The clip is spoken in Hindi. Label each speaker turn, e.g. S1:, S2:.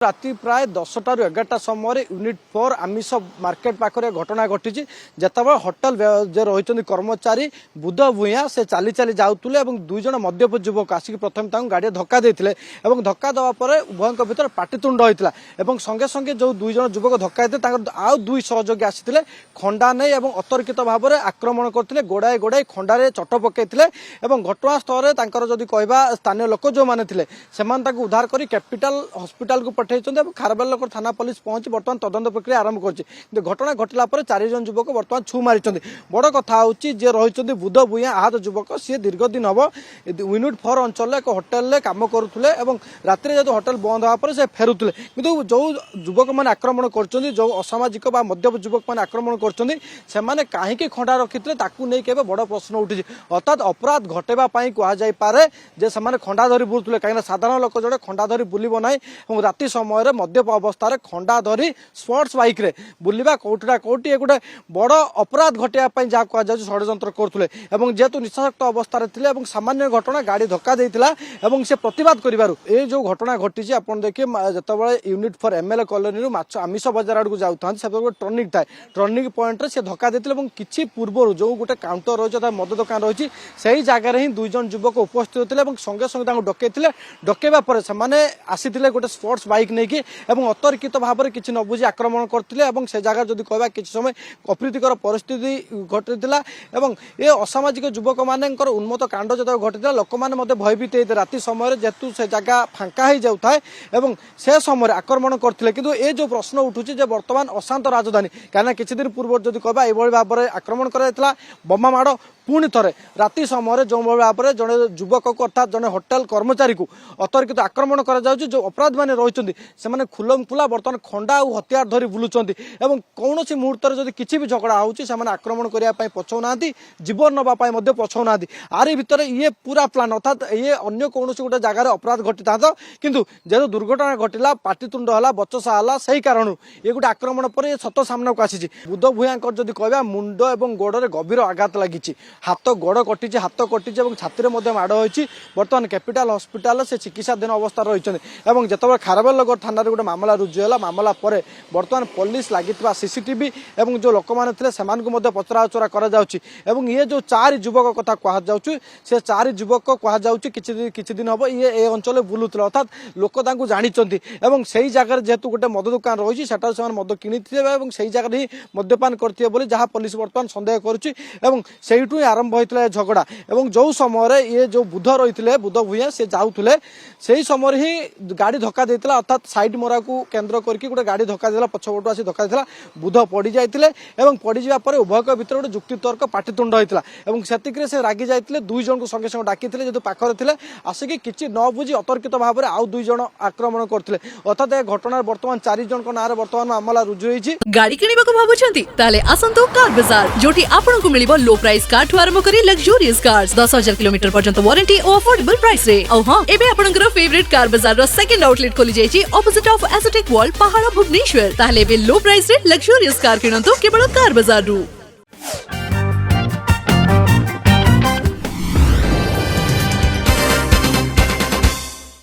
S1: राति प्राय 10टा रु 11टा समय यूनिट 4 आमिष मार्केट पाखे घटना घटी जितेबाला होटेल जे रही कर्मचारी बुध भूया से चली चली जाऊे दुई जन मद्यप युवक आसिक प्रथम गाड़ी धक्का देते धक्का देवापर उभयों भर पाटितुंड होता संगे संगे जो दुई जन युवक धक्का देते आउ दुई सहयोगी आसी खंडा नहीं अतर्कित भाव में आक्रमण करते गोड़ाए गोड़ाए खंडारे चट पकई घटनास्थल जदि कहवा स्थानीय लोक जो मैंने से उद्धार कर कैपिटाल हॉस्पिटल को खारबेल थाना पुलिस पहुंची बर्तमान तदंत प्रक्रिया आरंभ कर घटना घटला पर 4 जन युवक बर्तमान छू मारी बड़ कथा हूँ जे रही बुध भूया आहत युवक सी दीर्घ दिन हम यूनिट 4 अंचल एक होटेल कम करुले रात जो होटेल बंद होगा से फेरुले कि जो युवक मैंने आक्रमण कर असामाजिक मद्यप युवक मैंने आक्रमण कर कहीं खंडा रखी नहीं बड़ प्रश्न उठी अर्थात अपराध घटेवाई कहुए जे से खंडा धरी बुलूले कहीं साधारण लोक जो खंडा धरी बुलब ना राति समय मद्यप अवस्था खंडा धरी स्पोर्ट्स बाइक रे बुलवा कौटिना कौटी गोटे बड़ अपराध घटाई जहाँ कहुए षड्यंत्र करुले जेहेतु निशाशक्त अवस्था थे सामान्य घटना गाड़ी धक्का देता से प्रतिवाद कर जो घटना घटी आप देखिए जो यूनिट 4 एमएलए कॉलोनी आमिष बजार आड़ को जाता है टर्निंग थाए टर्निंग पॉइंट से धक्का देते किसी पूर्व जो गोटे काउंटर रही मद दुकान रही से ही जगार ही दुई जन युवक उपस्थित होते संगे संगे डकई डकैवा पर से आसी गोटे स्पोर्ट्स बाइक नहीं कि अतर्कित भाव में किसी न बुझी आक्रमण करते से जगह जब कहवा किसी समय अप्रीतिकर परिस्थिति घटीला ये असामाजिक युवक मान उन्मत्त कांड जो घटी लोक मैंने भयभीत होते राति समय जेहेतु से जगह फांका हो जाए से समय आक्रमण करते कि ये जो प्रश्न उठूँ बर्तमान अशांत राजधानी कहीं किसी दिन पूर्व जब कहवा ये भाव में आक्रमण कर बोमा माड़ पुणी थे राति समय जो भाव में जड़े युवक को अर्थात जड़े होटेल कर्मचारी को अतर्कित आक्रमण कर जो अपराध मैंने रही से खुलम खुला बर्तमान खंडा और हथियार धरी बुलूंट कौन सी मुहूर्त में किसी भी झगड़ा होने आक्रमण करने पछौना जीवन नापी पछौना आरी भितर ये पूरा प्लान अर्थात ये अन्य कौन गोटे जगार अपराध घटी था किंतु जेहेतु दुर्घटना घटला पाटितुंड है बचसा है से कारण ये गोटे आक्रमण पर ये सत सामना को आसी बुध भूया जब कहवा मुंड और गोड़े गभीर आघात लगी हाथ गोड़ कटी हाथ कटी छाती में माड़ होती बर्तमान कैपिटाल हॉस्पिटल से चिकित्साधीन अवस्था रही जिते खारबेल थाना गोटे मामला रुजु है मामला पर बर्तमान पुलिस लगी सीसीटीवी जो लोक मैंने पचराउचरा कर ये जो 4 युवक कथा कहुँ से 4 युवक कहुँ किसी दिन हम ये अंचल बुलूले अर्थात लोक जानी से जगह जेहेतु गोटे मद दुकान रही से मद किनी से जगह ही मद्यपान करते जहाँ पुलिस बर्तमान सन्देह करूँ आरंभ होता है झगड़ा जो समय ये जो बुध रही बुध भूया से जाऊे से समय ही गाड़ी धक्का देता अर्थात साइड मोरा को केन्द्र करके गोटे गाड़ी धक्का देला पछपटू आसी धक्का देला बुध पड़ी जाते पड़ जावापर उभय भर गोटे जुक्तितर्क पाटितुंड होता से रागी जाते दुई जन को संगे संगे डाकी जो पाखे थे आसिक किसी न बुझी अतर्कित भाव में आउ दुई जन आक्रमण करते अर्थात यह घटना बर्तमान 4 जन ना बर्तमान मामला रुजु होती
S2: गाड़ी किणिबाकू भाबुछंती ताले आसंतु कार बाजार जोटी आपनकू मिलिबो लो प्राइस कार ठु आरंभ करी लग्जरियस कार्स 10,000 किलोमीटर पर्यंत वारंटी और अफोर्डेबल प्राइस रे औ हां एबे आपनकर फेवरेट कार बाजार रो सेकंड आउटलेट खोली जायछि ऑपोजिट ऑफ एसोटेक वॉल पहाड़ भुवनेश्वर ताले बे लो प्राइस रे लग्जरियस कार किनंतु केवल कार बाजार रु।